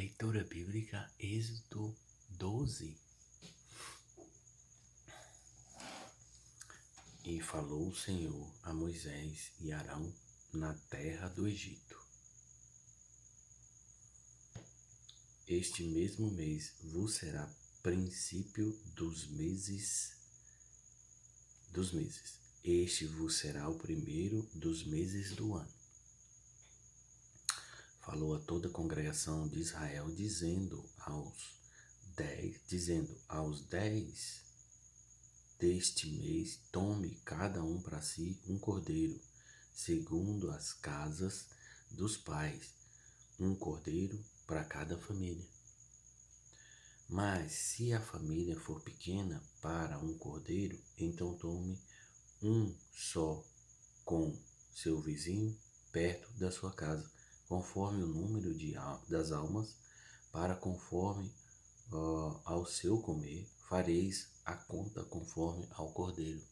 Leitura bíblica, Êxodo 12. E falou o Senhor a Moisés e Arão na terra do Egito: Este mesmo mês vos será princípio dos meses. Este vos será o primeiro dos meses do ano. Falou a toda a congregação de Israel, dizendo aos 10 deste mês, tome cada um para si um cordeiro, segundo as casas dos pais, um cordeiro para cada família. Mas se a família for pequena para um cordeiro, então tome um só com seu vizinho perto da sua casa, conforme o número das almas, para conforme ao seu comer, fareis a conta conforme ao cordeiro.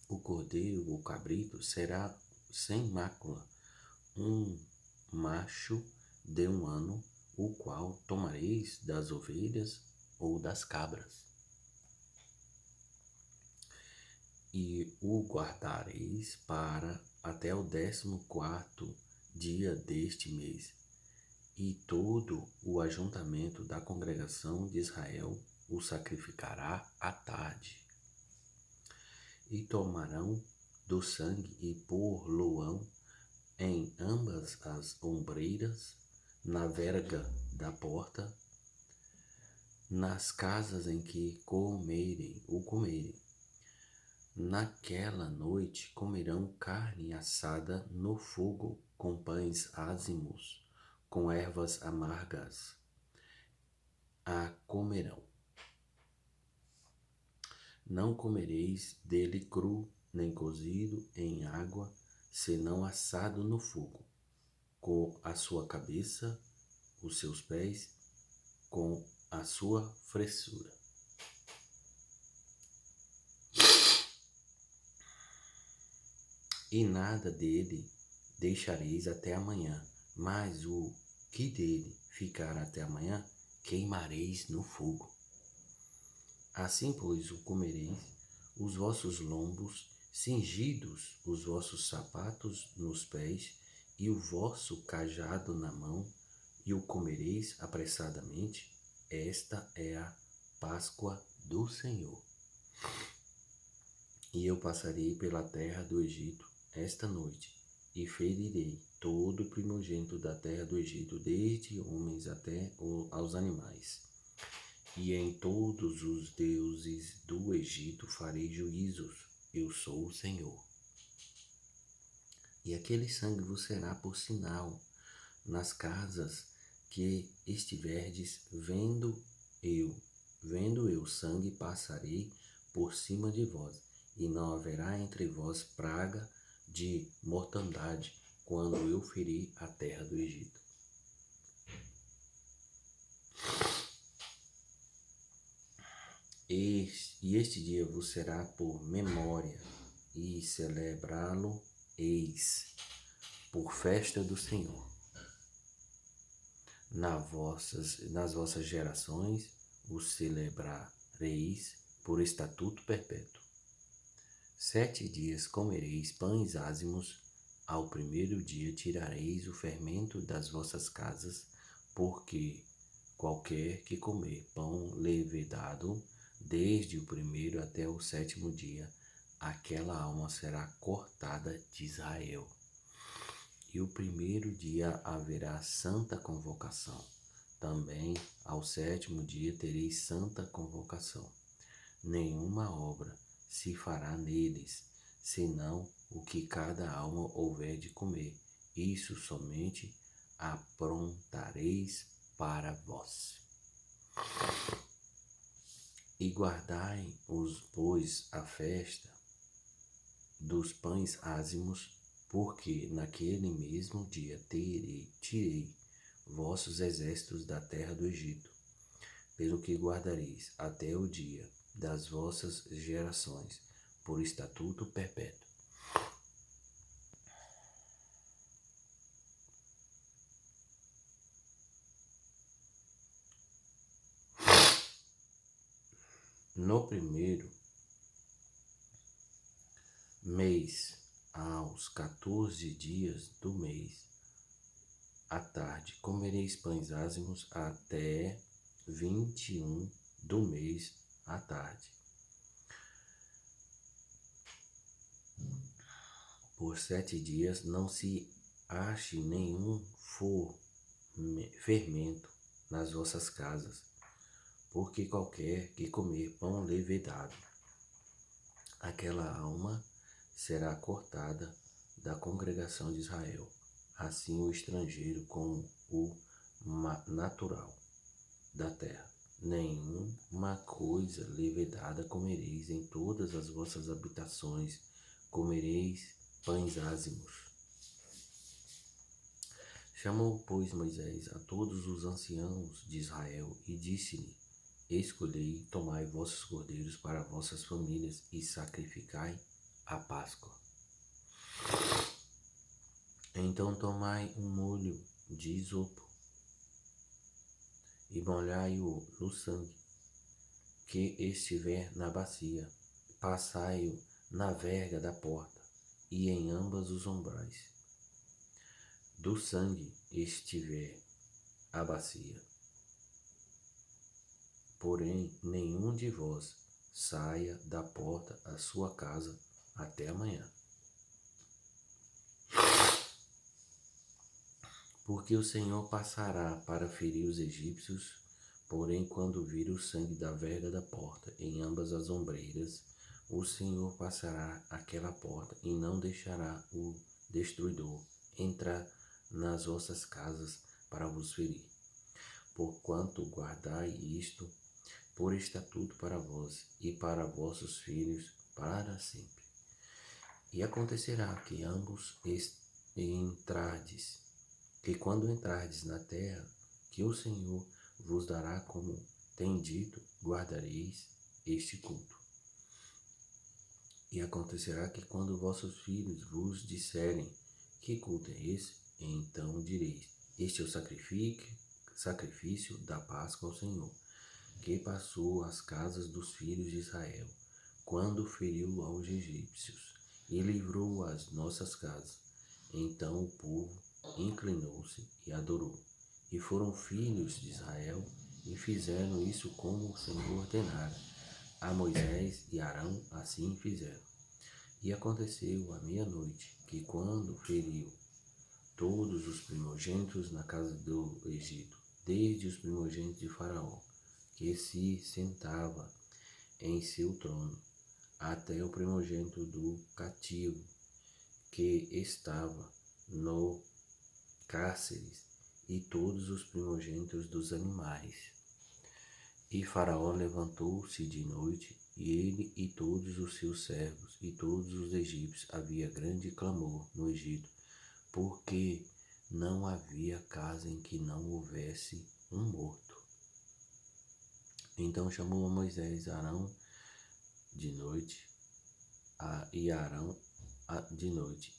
O cordeiro ou cabrito será sem mácula, um macho de 1 ano, o qual tomareis das ovelhas ou das cabras. E o guardareis para até o 14º dia deste mês. E todo o ajuntamento da congregação de Israel o sacrificará à tarde. E tomarão do sangue e pôr-lo-ão em ambas as ombreiras, na verga da porta, nas casas em que comerem. Naquela noite comerão carne assada no fogo, com pães ázimos, com ervas amargas a comerão. Não comereis dele cru, nem cozido em água, senão assado no fogo, com a sua cabeça, os seus pés, com a sua fressura. E nada dele deixareis até amanhã, mas o que dele ficar até amanhã, queimareis no fogo. Assim, pois, o comereis, os vossos lombos cingidos, os vossos sapatos nos pés e o vosso cajado na mão, e o comereis apressadamente. Esta é a Páscoa do Senhor. E eu passarei pela terra do Egito esta noite, e ferirei todo o primogênito da terra do Egito, desde homens até aos animais. E em todos os deuses do Egito farei juízos. Eu sou o Senhor. E aquele sangue vos será por sinal nas casas que estiverdes. Vendo eu sangue, passarei por cima de vós, e não haverá entre vós praga de mortandade, quando eu ferir a terra do Egito. E este dia vos será por memória, e celebrá-lo-eis por festa do Senhor. Nas vossas gerações o celebrareis por estatuto perpétuo. 7 dias comereis pães ázimos, ao primeiro dia tirareis o fermento das vossas casas, porque qualquer que comer pão levedado, desde o primeiro até o 7º dia, aquela alma será cortada de Israel. E o primeiro dia haverá santa convocação. Também ao 7º dia tereis santa convocação. Nenhuma obra se fará neles, senão o que cada alma houver de comer. Isso somente aprontareis para vós. E guardai pois, a festa dos pães ázimos, porque naquele mesmo dia tirei vossos exércitos da terra do Egito, pelo que guardareis até o dia das vossas gerações, por estatuto perpétuo. No primeiro mês, aos 14 dias do mês, à tarde, comereis pães ázimos até 21 do mês à tarde. Por 7 dias não se ache nenhum fermento nas vossas casas, porque qualquer que comer pão levedado, aquela alma será cortada da congregação de Israel. Assim o estrangeiro como o natural da terra. Nenhuma coisa levedada comereis em todas as vossas habitações, comereis pães ázimos. Chamou, pois, Moisés a todos os anciãos de Israel e disse-lhe: Escolhei, tomai vossos cordeiros para vossas famílias e sacrificai a Páscoa. Então tomai um molho de isopo e molhai-o no sangue que estiver na bacia. Passai-o na verga da porta e em ambas os umbrais. Do sangue estiver a bacia. Porém, nenhum de vós saia da porta à sua casa até amanhã. Porque o Senhor passará para ferir os egípcios, porém quando vir o sangue da verga da porta em ambas as ombreiras, o Senhor passará aquela porta e não deixará o destruidor entrar nas vossas casas para vos ferir. Porquanto guardai isto por estatuto para vós e para vossos filhos para sempre. E acontecerá que ambos entrardes, que quando entrardes na terra, que o Senhor vos dará como tem dito, guardareis este culto. E acontecerá que quando vossos filhos vos disserem, que culto é esse? Então direis, este é o sacrifício da Páscoa ao Senhor, que passou às casas dos filhos de Israel, quando feriu aos egípcios, e livrou as nossas casas. Então o povo inclinou-se e adorou. E foram filhos de Israel e fizeram isso como o Senhor ordenara. A Moisés e Arão assim fizeram. E aconteceu à meia-noite, que quando feriu todos os primogênitos na casa do Egito, desde os primogênitos de Faraó, que se sentava em seu trono, até o primogênito do cativo, que estava no cárcere, e todos os primogênitos dos animais. E Faraó levantou-se de noite, e ele e todos os seus servos, e todos os egípcios. Havia grande clamor no Egito, porque não havia casa em que não houvesse um morto. Então chamou a Moisés Arão de noite,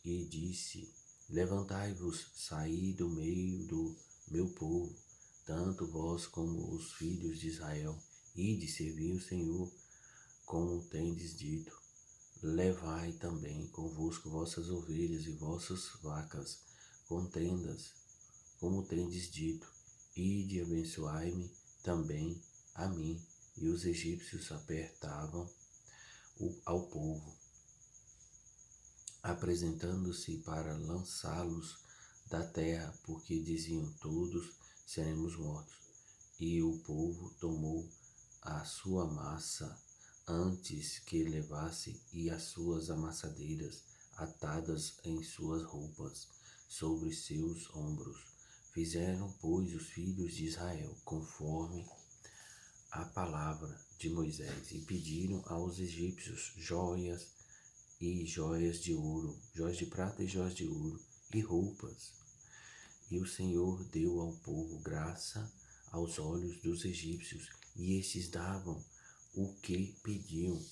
e disse: Levantai-vos, saí do meio do meu povo, tanto vós como os filhos de Israel, ide servir o Senhor, como tendes dito. Levai também convosco vossas ovelhas e vossas vacas, com tendas, como tendes dito. Ide, abençoai-me também a mim. E os egípcios apertavam ao povo, apresentando-se para lançá-los da terra, porque diziam: todos seremos mortos. E o povo tomou a sua massa antes que levasse, e as suas amassadeiras atadas em suas roupas sobre seus ombros. Fizeram, pois, os filhos de Israel conforme a palavra de Moisés, e pediram aos egípcios joias e joias de ouro, joias de prata e joias de ouro, e roupas. E o Senhor deu ao povo graça aos olhos dos egípcios, e estes davam o que pediam,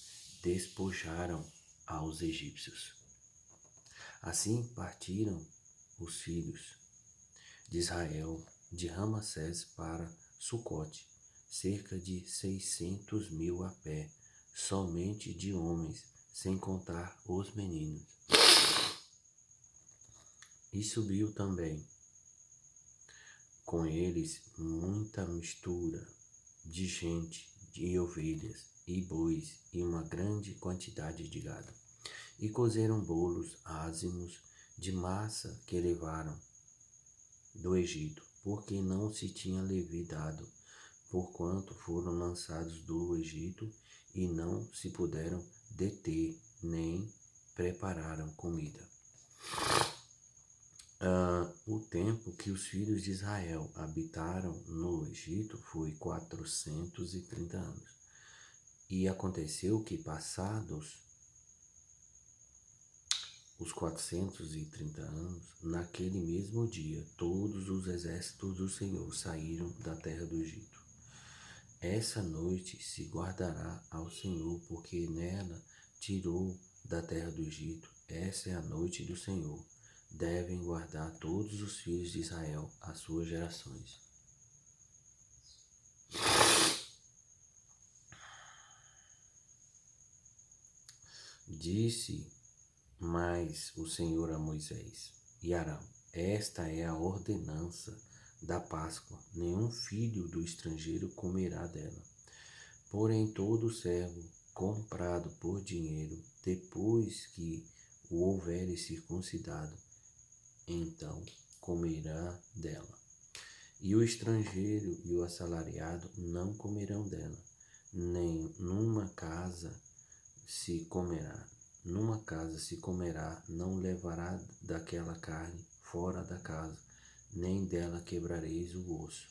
despojaram aos egípcios. Assim partiram os filhos de Israel de Ramassés para Sucote, cerca de 600.000 a pé, somente de homens, sem contar os meninos. E subiu também com eles muita mistura de gente, de ovelhas e bois, e uma grande quantidade de gado. E cozeram bolos ázimos de massa que levaram do Egito, porque não se tinha levidado, porquanto foram lançados do Egito e não se puderam deter, nem prepararam comida. O tempo que os filhos de Israel habitaram no Egito foi 430 anos. E aconteceu que, passados os 430 anos, naquele mesmo dia, todos os exércitos do Senhor saíram da terra do Egito. Essa noite se guardará ao Senhor, porque nela tirou da terra do Egito. Essa é a noite do Senhor. Devem guardar todos os filhos de Israel as suas gerações. Disse mais o Senhor a Moisés e Arão: esta é a ordenança da Páscoa. Nenhum filho do estrangeiro comerá dela. Porém, todo servo comprado por dinheiro, depois que o houveres circuncidado, então comerá dela. E o estrangeiro e o assalariado não comerão dela, nem numa casa se comerá. Numa casa se comerá, não levará daquela carne fora da casa, nem dela quebrareis o osso.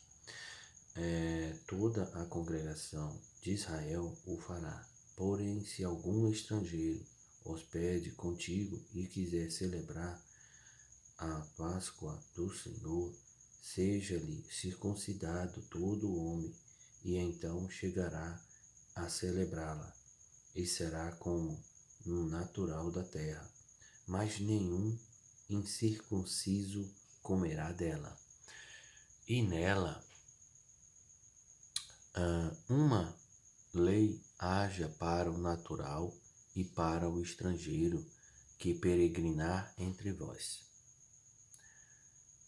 Toda a congregação de Israel o fará. Porém, se algum estrangeiro hospede contigo e quiser celebrar a Páscoa do Senhor, seja-lhe circuncidado todo homem, e então chegará a celebrá-la, e será como no natural da terra, mas nenhum incircunciso comerá dela. E nela uma lei haja para o natural e para o estrangeiro que peregrinar entre vós.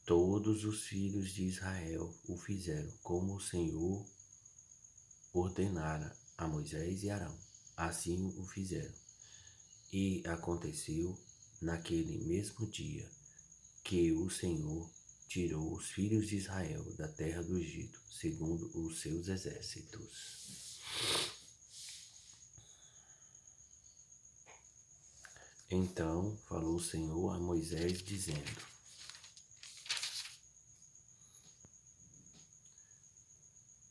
Todos os filhos de Israel o fizeram, como o Senhor ordenara a Moisés e Arão. Assim o fizeram. E aconteceu naquele mesmo dia que o Senhor tirou os filhos de Israel da terra do Egito, segundo os seus exércitos. Então falou o Senhor a Moisés, dizendo: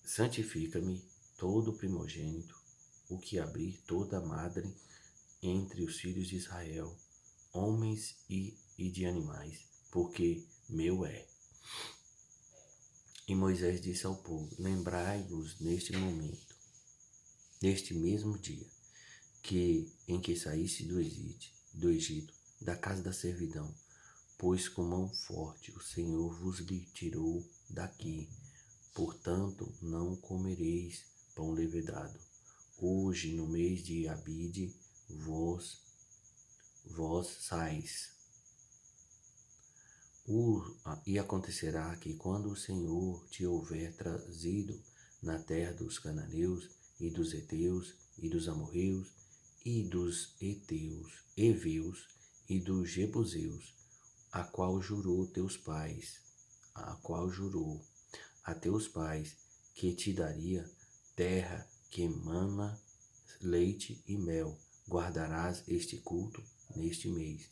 santifica-me todo primogênito, o que abrir toda madre entre os filhos de Israel, homens e de animais, porque meu é. E Moisés disse ao povo: lembrai-vos neste momento, neste mesmo dia, em que saísse do Egito, da casa da servidão, pois com mão forte o Senhor vos lhe tirou daqui. Portanto, não comereis pão levedado. Hoje, no mês de Abide, vós sais. E acontecerá que quando o Senhor te houver trazido na terra dos cananeus, e dos heteus, e dos amorreus, e dos heveus, e dos jebuseus, a qual jurou a teus pais, que te daria terra que mana leite e mel, guardarás este culto neste mês.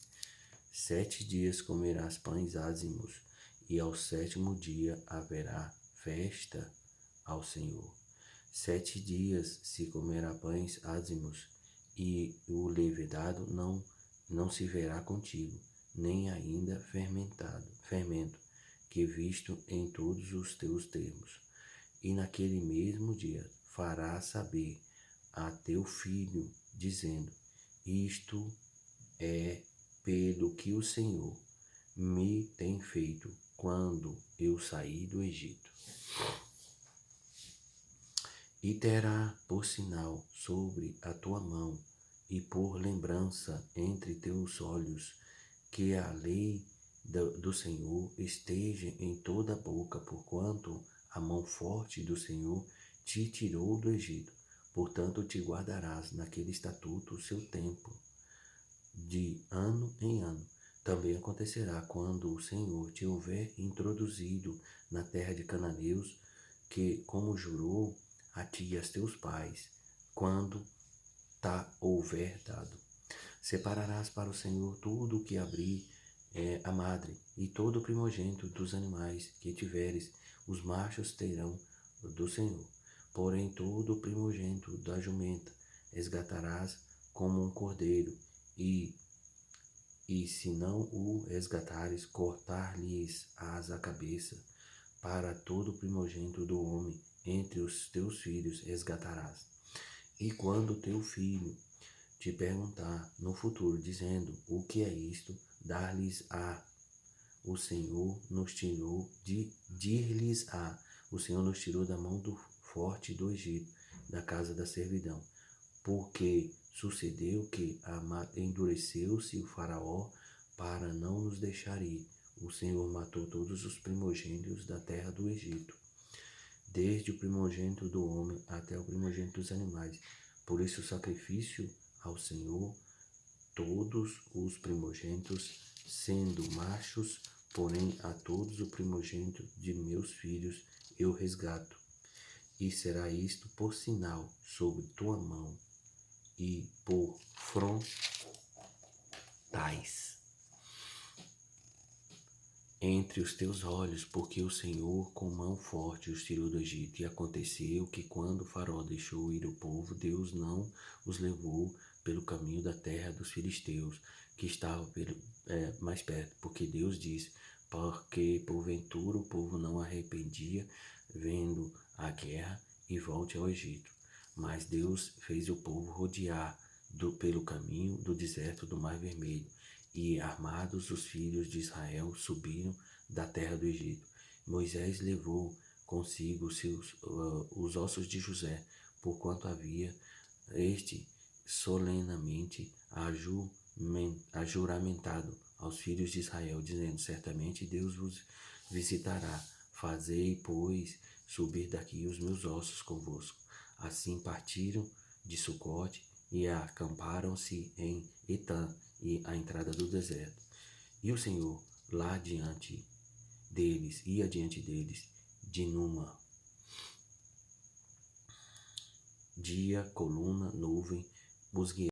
7 dias comerás pães ázimos, e ao 7º dia haverá festa ao Senhor. 7 dias se comerá pães ázimos, e o levedado não se verá contigo, nem ainda fermento, que visto em todos os teus termos. E naquele mesmo dia farás saber a teu filho, dizendo: isto é pelo que o Senhor me tem feito quando eu saí do Egito. E terá por sinal sobre a tua mão e por lembrança entre teus olhos, que a lei do Senhor esteja em toda a boca, porquanto a mão forte do Senhor te tirou do Egito. Portanto, te guardarás naquele estatuto o seu tempo, de ano em ano. Também acontecerá quando o Senhor te houver introduzido na terra de cananeus, que, como jurou a ti e a teus pais, quando houver dado. Separarás para o Senhor tudo o que abrir a madre, e todo o primogênito dos animais que tiveres, os machos terão do Senhor. Porém, todo o primogênito da jumenta resgatarás como um cordeiro, e se não o resgatares, cortar-lhes-ás a cabeça. Para todo o primogênito do homem entre os teus filhos resgatarás. E quando teu filho te perguntar no futuro, dizendo: o que é isto? Dar-lhes-á: o Senhor nos tirou dir-lhes-á: o Senhor nos tirou da mão do forte do Egito, da casa da servidão. Porque sucedeu que endureceu-se o Faraó para não nos deixar ir. O Senhor matou todos os primogênitos da terra do Egito, desde o primogênito do homem até o primogênito dos animais. Por isso, sacrifício ao Senhor todos os primogênitos, sendo machos, porém a todos o primogênito de meus filhos eu resgato. E será isto por sinal sobre tua mão e por frontais entre os teus olhos, porque o Senhor com mão forte os tirou do Egito. E aconteceu que, quando o Faraó deixou ir o povo, Deus não os levou pelo caminho da terra dos filisteus, que estava mais perto, porque Deus disse: porque porventura o povo não arrependia, vendo a guerra, e volte ao Egito. Mas Deus fez o povo rodear pelo caminho do deserto do Mar Vermelho, e armados os filhos de Israel subiram da terra do Egito. Moisés levou consigo os ossos de José, porquanto havia este solenemente ajuramentado aos filhos de Israel, dizendo: certamente Deus vos visitará. Fazei, pois, subir daqui os meus ossos convosco. Assim partiram de Sucote e acamparam-se em Etã, e à entrada do deserto. E o Senhor lá diante deles, ia diante deles, de numa dia, coluna, nuvem, os guiava.